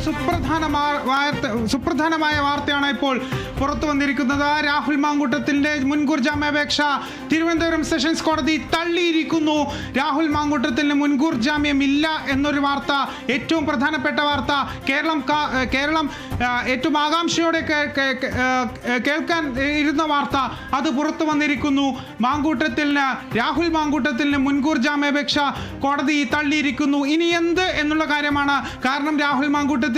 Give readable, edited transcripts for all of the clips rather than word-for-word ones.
സുപ്രധാനമായ വാർത്തയാണ് ഇപ്പോൾ പുറത്തു വന്നിരിക്കുന്നത്. രാഹുൽ മാങ്കൂട്ടത്തിന്റെ മുൻകൂർ ജാമ്യാപേക്ഷ തിരുവനന്തപുരം സെഷൻസ് കോടതി തള്ളിയിരിക്കുന്നു. രാഹുൽ മാങ്കൂട്ടത്തിന് മുൻകൂർ ജാമ്യം ഇല്ല എന്നൊരു വാർത്ത, ഏറ്റവും പ്രധാനപ്പെട്ട വാർത്ത. കേരളം ഏറ്റവും ആകാംക്ഷയോടെ കേൾക്കാൻ ഇരുന്ന വാർത്ത അത് പുറത്തു വന്നിരിക്കുന്നു. രാഹുൽ മാങ്കൂട്ടത്തിന് മുൻകൂർ ജാമ്യാപേക്ഷ കോടതി തള്ളിയിരിക്കുന്നു. ഇനി എന്ത് എന്നുള്ള കാര്യമാണ്. കാരണം രാഹുൽ മാങ്കൂട്ടത്തിന്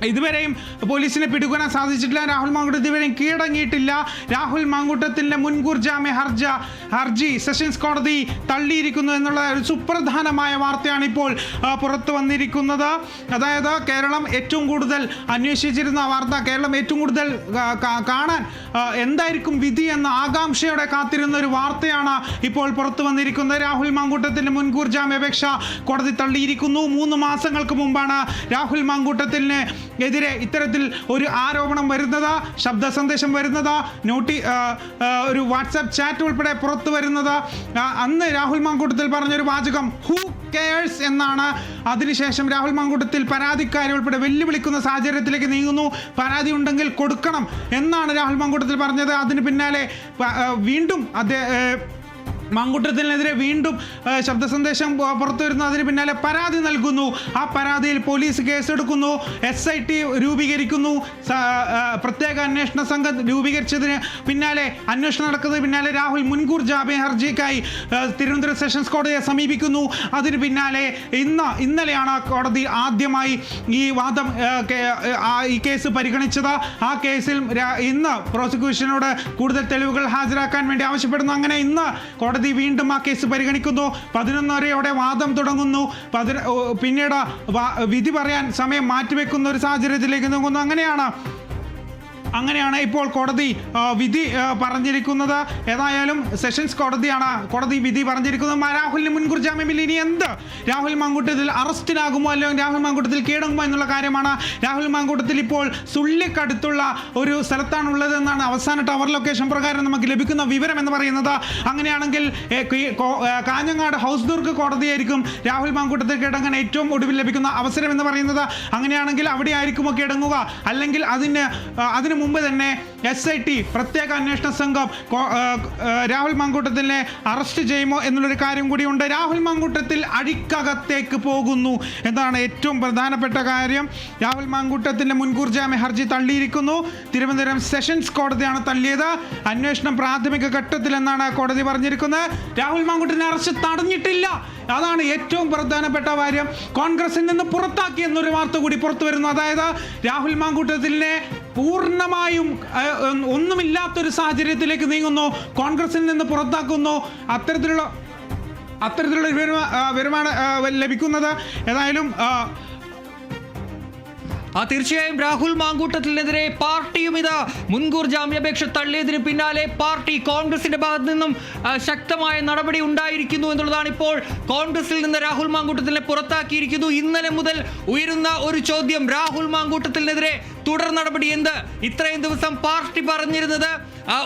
ഇതുവരെയും പോലീസിനെ പിടികൂടാൻ സാധിച്ചിട്ടില്ല. രാഹുൽ മാങ്കൂട്ടം ഇതുവരെയും കീഴടങ്ങിയിട്ടില്ല. രാഹുൽ മാങ്കൂട്ടത്തിൻ്റെ മുൻകൂർ ജാമ്യ ഹർജി സെഷൻസ് കോടതി തള്ളിയിരിക്കുന്നു എന്നുള്ള ഒരു സുപ്രധാനമായ വാർത്തയാണ് ഇപ്പോൾ പുറത്തു വന്നിരിക്കുന്നത്. അതായത് കേരളം ഏറ്റവും കൂടുതൽ അന്വേഷിച്ചിരുന്ന വാർത്ത, കേരളം ഏറ്റവും കൂടുതൽ കാണാൻ എന്തായിരിക്കും വിധി എന്ന ആകാംക്ഷയോടെ കാത്തിരുന്ന ഒരു വാർത്തയാണ് ഇപ്പോൾ പുറത്തു വന്നിരിക്കുന്നത്. രാഹുൽ മാങ്കൂട്ടത്തിൻ്റെ മുൻകൂർ ജാമ്യാപേക്ഷ കോടതി തള്ളിയിരിക്കുന്നു. 3 മാസങ്ങൾക്ക് മുമ്പാണ് രാഹുൽ മാങ്കൂട്ടത്തിന് എതിരെ ഇത്തരത്തിൽ ഒരു ആരോപണം വരുന്നത്, ശബ്ദ സന്ദേശം വരുന്നത്, ഒരു വാട്സാപ്പ് ചാറ്റ് ഉൾപ്പെടെ പുറത്തു വരുന്നത്. അന്ന് രാഹുൽ മാങ്കൂട്ടത്തിൽ പറഞ്ഞൊരു വാചകം ഹൂ കെയേഴ്സ് എന്നാണ്. അതിനുശേഷം രാഹുൽ മാങ്കൂട്ടത്തിൽ പരാതിക്കാരെ ഉൾപ്പെടെ വെല്ലുവിളിക്കുന്ന സാഹചര്യത്തിലേക്ക് നീങ്ങുന്നു. പരാതി ഉണ്ടെങ്കിൽ കൊടുക്കണം എന്നാണ് രാഹുൽ മാങ്കൂട്ടത്തിൽ പറഞ്ഞത്. അതിന് പിന്നാലെ വീണ്ടും മാങ്കൂട്ടത്തിനെതിരെ വീണ്ടും ശബ്ദ സന്ദേശം പുറത്തു വരുന്നു. അതിന് പിന്നാലെ പരാതി നൽകുന്നു. ആ പരാതിയിൽ പോലീസ് കേസെടുക്കുന്നു. SIT രൂപീകരിക്കുന്നു. പ്രത്യേക അന്വേഷണ സംഘം രൂപീകരിച്ചതിന് പിന്നാലെ അന്വേഷണം നടക്കുന്നതിന് പിന്നാലെ രാഹുൽ മുൻകൂർ ജാമ്യ ഹർജിക്കായി തിരുവനന്തപുരം സെഷൻസ് കോടതിയെ സമീപിക്കുന്നു. അതിന് പിന്നാലെ ഇന്നലെയാണ് കോടതി ആദ്യമായി ഈ കേസ് പരിഗണിച്ചത്. ആ കേസിൽ ഇന്ന് പ്രോസിക്യൂഷനോട് കൂടുതൽ തെളിവുകൾ ഹാജരാക്കാൻ വേണ്ടി ആവശ്യപ്പെടുന്നു. അങ്ങനെ ഇന്ന് കോടതി വീണ്ടും ആ കേസ് പരിഗണിക്കുന്നു. 11:30 വാദം തുടങ്ങുന്നു. പിന്നീട് വിധി പറയാൻ സമയം മാറ്റിവെക്കുന്ന ഒരു സാഹചര്യത്തിലേക്ക് നീങ്ങുന്നു. അങ്ങനെയാണ് ഇപ്പോൾ കോടതി വിധി പറഞ്ഞിരിക്കുന്നത്. ഏതായാലും സെഷൻസ് കോടതി വിധി പറഞ്ഞിരിക്കുന്നത്. രാഹുലിന് മുൻകൂർ ജാമ്യമില്ല. ഇനി എന്ത്? രാഹുൽ മാങ്കൂട്ടത്തിൽ അറസ്റ്റിലാകുമോ അല്ലെങ്കിൽ രാഹുൽ മാങ്കൂട്ടത്തിൽ കീഴടങ്ങുമോ എന്നുള്ള കാര്യമാണ്. രാഹുൽ മാങ്കൂട്ടത്തിൽ ഇപ്പോൾ സുള്ളിക്കടുത്തുള്ള ഒരു സ്ഥലത്താണ് ഉള്ളതെന്നാണ് അവസാന ടവർ ലൊക്കേഷൻ പ്രകാരം നമുക്ക് ലഭിക്കുന്ന വിവരം എന്ന് പറയുന്നത്. അങ്ങനെയാണെങ്കിൽ കാഞ്ഞങ്ങാട് ഹൗസ് ദുർഗ് കോടതിയായിരിക്കും രാഹുൽ മാങ്കൂട്ടത്തിൽ കീഴടങ്ങാൻ ഏറ്റവും ഒടുവിൽ ലഭിക്കുന്ന അവസരം എന്ന് പറയുന്നത്. അങ്ങനെയാണെങ്കിൽ അവിടെ ആയിരിക്കുമോ കീഴടങ്ങുക? അല്ലെങ്കിൽ അതിന് മുമ്പ് തന്നെ SIT പ്രത്യേക അന്വേഷണ സംഘം രാഹുൽ മാങ്കൂട്ടത്തിനെ അറസ്റ്റ് ചെയ്യുമോ എന്നുള്ളൊരു കാര്യം കൂടിയുണ്ട്. രാഹുൽ മാങ്കൂട്ടത്തിൽ അഴിക്കകത്തേക്ക് പോകുന്നു എന്നതാണ് ഏറ്റവും പ്രധാനപ്പെട്ട കാര്യം. രാഹുൽ മാങ്കൂട്ടത്തിൻ്റെ മുൻകൂർ ജാമ്യ ഹർജി തള്ളിയിരിക്കുന്നു. തിരുവനന്തപുരം സെഷൻസ് കോടതിയാണ് തള്ളിയത്. അന്വേഷണം പ്രാഥമിക ഘട്ടത്തിലെന്നാണ് കോടതി പറഞ്ഞിരിക്കുന്നത്. രാഹുൽ മാങ്കൂട്ടത്തിനെ അറസ്റ്റ് തടഞ്ഞിട്ടില്ല. അതാണ് ഏറ്റവും പ്രധാനപ്പെട്ട കാര്യം. കോൺഗ്രസിൽ നിന്ന് പുറത്താക്കി എന്നൊരു വാർത്ത കൂടി പുറത്തു വരുന്നു. അതായത് രാഹുൽ മാങ്കൂട്ടത്തിനെ പൂർണ്ണമായും ഒന്നുമില്ലാത്തൊരു സാഹചര്യത്തിലേക്ക് നീങ്ങുന്നു. കോൺഗ്രസിൽ നിന്ന് പുറത്താക്കുന്നു. അത്തരത്തിലുള്ള വരുമാനം ലഭിക്കുന്നത്. ഏതായാലും തീർച്ചയായും രാഹുൽ മാങ്കൂട്ടത്തിനെതിരെ പാർട്ടിയും ഇത് മുൻകൂർ ജാമ്യാപേക്ഷ തള്ളിയതിന് പിന്നാലെ പാർട്ടി കോൺഗ്രസിന്റെ ഭാഗത്തു നിന്നും ശക്തമായ നടപടി ഉണ്ടായിരിക്കുന്നു എന്നുള്ളതാണ്. ഇപ്പോൾ കോൺഗ്രസിൽ നിന്ന് രാഹുൽ മാങ്കൂട്ടത്തിനെ പുറത്താക്കിയിരിക്കുന്നു. ഇന്നലെ മുതൽ ഉയരുന്ന ഒരു ചോദ്യം, രാഹുൽ മാങ്കൂട്ടത്തിനെതിരെ തുടർ നടപടി എന്ത്? ഇത്രയും ദിവസം പാർട്ടി പറഞ്ഞിരുന്നത്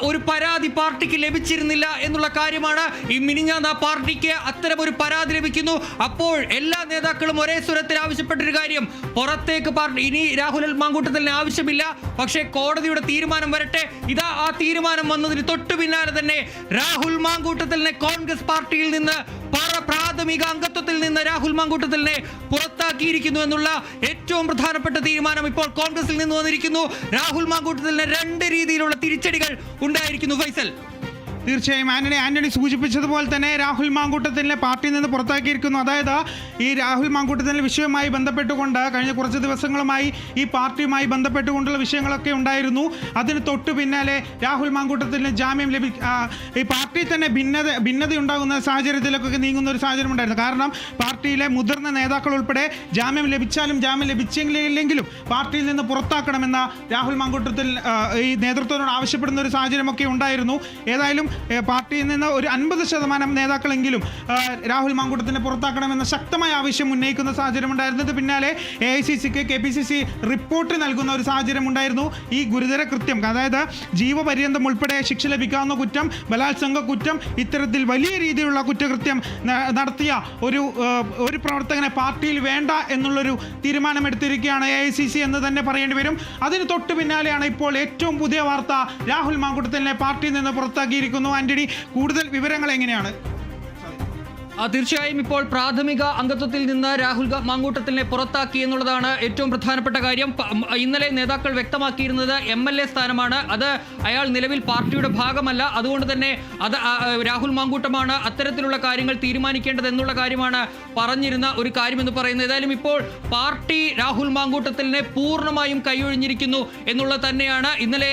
ഒരു പരാതി പാർട്ടിക്ക് ലഭിച്ചിരുന്നില്ല എന്നുള്ള കാര്യമാണ്. ഈ മിനിഞ്ഞാന്ന് പാർട്ടിക്ക് അത്തരം ഒരു പരാതി ലഭിക്കുന്നു. അപ്പോൾ എല്ലാ നേതാക്കളും ഒരേ സ്വരത്തിൽ ആവശ്യപ്പെട്ടൊരു കാര്യം, പുറത്തേക്ക് പാർട്ടി ഇനി രാഹുൽ മാങ്കൂട്ടത്തിന് ആവശ്യമില്ല, പക്ഷേ കോടതിയുടെ തീരുമാനം വരട്ടെ. ഇതാ ആ തീരുമാനം വന്നതിന് തൊട്ടു പിന്നാലെ തന്നെ രാഹുൽ മാങ്കൂട്ടത്തിനെ കോൺഗ്രസ് പാർട്ടിയിൽ നിന്ന് പ്രാഥമിക അംഗത്വത്തിൽ നിന്ന് രാഹുൽ മാങ്കൂട്ടത്തിനെ പുറത്താക്കിയിരിക്കുന്നു എന്നുള്ള ഏറ്റവും പ്രധാനപ്പെട്ട തീരുമാനം ഇപ്പോൾ കോൺഗ്രസിൽ നിന്ന് വന്നിരിക്കുന്നു. രാഹുൽ മാങ്കൂട്ടത്തിന് 2 രീതിയിലുള്ള തിരിച്ചടികൾ ഉണ്ടായിരിക്കുന്നു. ഫൈസൽ, തീർച്ചയായും ആന്റണി സൂചിപ്പിച്ചതുപോലെ തന്നെ രാഹുൽ മാങ്കൂട്ടത്തിനെ പാർട്ടിയിൽ നിന്ന് പുറത്താക്കിയിരിക്കുന്നു. അതായത് ഈ രാഹുൽ മാങ്കൂട്ടത്തിൻ്റെ വിഷയവുമായി ബന്ധപ്പെട്ടുകൊണ്ട് കഴിഞ്ഞ കുറച്ച് ദിവസങ്ങളുമായി ഈ പാർട്ടിയുമായി ബന്ധപ്പെട്ടുകൊണ്ടുള്ള വിഷയങ്ങളൊക്കെ ഉണ്ടായിരുന്നു. അതിന് തൊട്ടു പിന്നാലെ രാഹുൽ മാങ്കൂട്ടത്തിന് ജാമ്യം ഈ പാർട്ടിയിൽ തന്നെ ഭിന്നതയുണ്ടാകുന്ന സാഹചര്യത്തിലൊക്കെ നീങ്ങുന്ന ഒരു സാഹചര്യം ഉണ്ടായിരുന്നു. കാരണം പാർട്ടിയിലെ മുതിർന്ന നേതാക്കൾ ഉൾപ്പെടെ ജാമ്യം ലഭിച്ചില്ലെങ്കിലും പാർട്ടിയിൽ നിന്ന് പുറത്താക്കണമെന്ന രാഹുൽ മാങ്കൂട്ടത്തിൽ ഈ നേതൃത്വത്തോട് ആവശ്യപ്പെടുന്ന ഒരു സാഹചര്യമൊക്കെ ഉണ്ടായിരുന്നു. ഏതായാലും പാർട്ടിയിൽ നിന്ന് ഒരു 50% നേതാക്കളെങ്കിലും രാഹുൽ മാങ്കൂട്ടത്തിനെ പുറത്താക്കണമെന്ന ശക്തമായ ആവശ്യം ഉന്നയിക്കുന്ന സാഹചര്യം ഉണ്ടായിരുന്നത്. പിന്നാലെ AICCക്ക് KPCC റിപ്പോർട്ട് നൽകുന്ന ഒരു സാഹചര്യം ഉണ്ടായിരുന്നു. ഈ ഗുരുതര കൃത്യം, അതായത് ജീവപര്യന്തം ഉൾപ്പെടെ ശിക്ഷ ലഭിക്കാവുന്ന കുറ്റം, ബലാത്സംഗ കുറ്റം, ഇത്തരത്തിൽ വലിയ രീതിയിലുള്ള കുറ്റകൃത്യം നടത്തിയ ഒരു പ്രവർത്തകനെ പാർട്ടിയിൽ വേണ്ട എന്നുള്ളൊരു തീരുമാനമെടുത്തിരിക്കുകയാണ് AICC എന്ന് തന്നെ പറയേണ്ടി വരും. അതിന് തൊട്ട് പിന്നാലെയാണ് ഇപ്പോൾ ഏറ്റവും പുതിയ വാർത്ത, രാഹുൽ മാങ്കൂട്ടത്തിനെ പാർട്ടിയിൽ നിന്ന് പുറത്താക്കിയിരിക്കുന്നു. ആന്റണി, കൂടുതൽ വിവരങ്ങൾ എങ്ങനെയാണ്? തീർച്ചയായും ഇപ്പോൾ പ്രാഥമിക അംഗത്വത്തിൽ നിന്ന് രാഹുൽ മാങ്കൂട്ടത്തിനെ പുറത്താക്കി എന്നുള്ളതാണ് ഏറ്റവും പ്രധാനപ്പെട്ട കാര്യം. ഇന്നലെ നേതാക്കൾ വ്യക്തമാക്കിയിരുന്നത് MLA സ്ഥാനമാണ്, അത് അയാൾ നിലവിൽ പാർട്ടിയുടെ ഭാഗമല്ല, അതുകൊണ്ട് തന്നെ അത് രാഹുൽ മാങ്കൂട്ടമാണ് അത്തരത്തിലുള്ള കാര്യങ്ങൾ തീരുമാനിക്കേണ്ടത് എന്നുള്ള കാര്യമാണ് പറഞ്ഞിരുന്ന ഒരു കാര്യമെന്ന് പറയുന്നത്. ഏതായാലും ഇപ്പോൾ പാർട്ടി രാഹുൽ മാങ്കൂട്ടത്തിനെ പൂർണ്ണമായും കൈയൊഴിഞ്ഞിരിക്കുന്നു എന്നുള്ളത് തന്നെയാണ്. ഇന്നലെ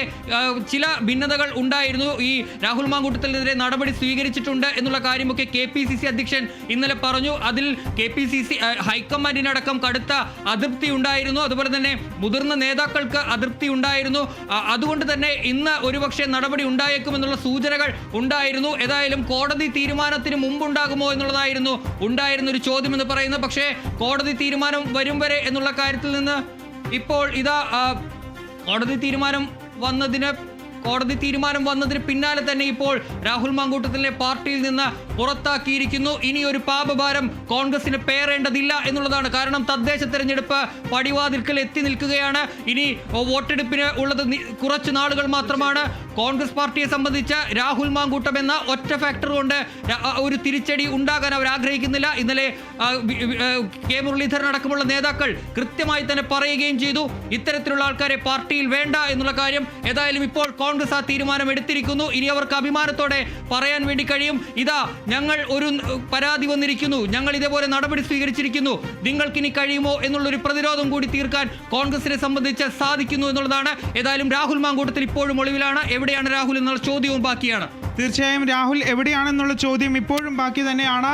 ചില ഭിന്നതകൾ ഉണ്ടായിരുന്നു, ഈ രാഹുൽ മാങ്കൂട്ടത്തിനെതിരെ നടപടി സ്വീകരിച്ചിട്ടുണ്ട് എന്നുള്ള കാര്യമൊക്കെ KPCC അധ്യക്ഷൻ ഇന്നലെ പറഞ്ഞു. അതിൽ KPCC ഹൈക്കമാൻഡിനടക്കം കടുത്ത അതൃപ്തി ഉണ്ടായിരുന്നു, അതുപോലെ തന്നെ മുതിർന്ന നേതാക്കൾക്ക് അതൃപ്തി ഉണ്ടായിരുന്നു. അതുകൊണ്ട് തന്നെ ഇന്ന് ഒരുപക്ഷെ നടപടി ഉണ്ടായേക്കുമെന്നുള്ള സൂചനകൾ ഉണ്ടായിരുന്നു. ഏതായാലും കോടതി തീരുമാനത്തിന് മുമ്പുണ്ടാകുമോ എന്നുള്ളതായിരുന്നു ഉണ്ടായിരുന്നൊരു ചോദ്യം എന്ന് പറയുന്നത്. പക്ഷേ കോടതി തീരുമാനം വരും വരെ എന്നുള്ള കാര്യത്തിൽ നിന്ന് ഇപ്പോൾ ഇതാ കോടതി തീരുമാനം വന്നതിന് പിന്നാലെ തന്നെ ഇപ്പോൾ രാഹുൽ മാങ്കൂട്ടത്തിനെ പാർട്ടിയിൽ നിന്ന് പുറത്താക്കിയിരിക്കുന്നു. ഇനി ഒരു പാപഭാരം കോൺഗ്രസിന് പേറേണ്ടതില്ല എന്നുള്ളതാണ്. കാരണം തദ്ദേശ തെരഞ്ഞെടുപ്പ് പടിവാതിൽക്കൽ എത്തി നിൽക്കുകയാണ്. ഇനി വോട്ടെടുപ്പിന് ഉള്ളത് കുറച്ച് നാളുകൾ മാത്രമാണ്. കോൺഗ്രസ് പാർട്ടിയെ സംബന്ധിച്ച് രാഹുൽ മാങ്കൂട്ടം എന്ന ഒറ്റ ഫാക്ടർ കൊണ്ട് ഒരു തിരിച്ചടി ഉണ്ടാകാൻ അവർ ആഗ്രഹിക്കുന്നില്ല. ഇന്നലെ K മുരളീധരൻ അടക്കമുള്ള നേതാക്കൾ കൃത്യമായി തന്നെ പറയുകയും ചെയ്തു, ഇത്തരത്തിലുള്ള ആൾക്കാരെ പാർട്ടിയിൽ വേണ്ട എന്നുള്ള കാര്യം. ഏതായാലും ഇപ്പോൾ കോൺഗ്രസ് ആ തീരുമാനം എടുത്തിരിക്കുന്നു. ഇനി അവർക്ക് അഭിമാനത്തോടെ പറയാൻ വേണ്ടി കഴിയും, ഇതാ ഞങ്ങൾ ഒരു പരാതി വന്നിരിക്കുന്നു, ഞങ്ങൾ ഇതേപോലെ നടപടി സ്വീകരിച്ചിരിക്കുന്നു, നിങ്ങൾക്കിനി കഴിയുമോ എന്നുള്ളൊരു പ്രതിരോധം കൂടി തീർക്കാൻ കോൺഗ്രസിനെ സംബന്ധിച്ച് സാധിക്കുന്നു എന്നുള്ളതാണ്. ഏതായാലും രാഹുൽ മാങ്കൂട്ടത്തിൽ ഇപ്പോഴും ഒളിവിലാണ്. എവിടെയാണ് രാഹുൽ എന്നുള്ള ചോദ്യവും ബാക്കിയാണ്. തീർച്ചയായും രാഹുൽ എവിടെയാണെന്നുള്ള ചോദ്യം ഇപ്പോഴും ബാക്കി തന്നെയാണ്.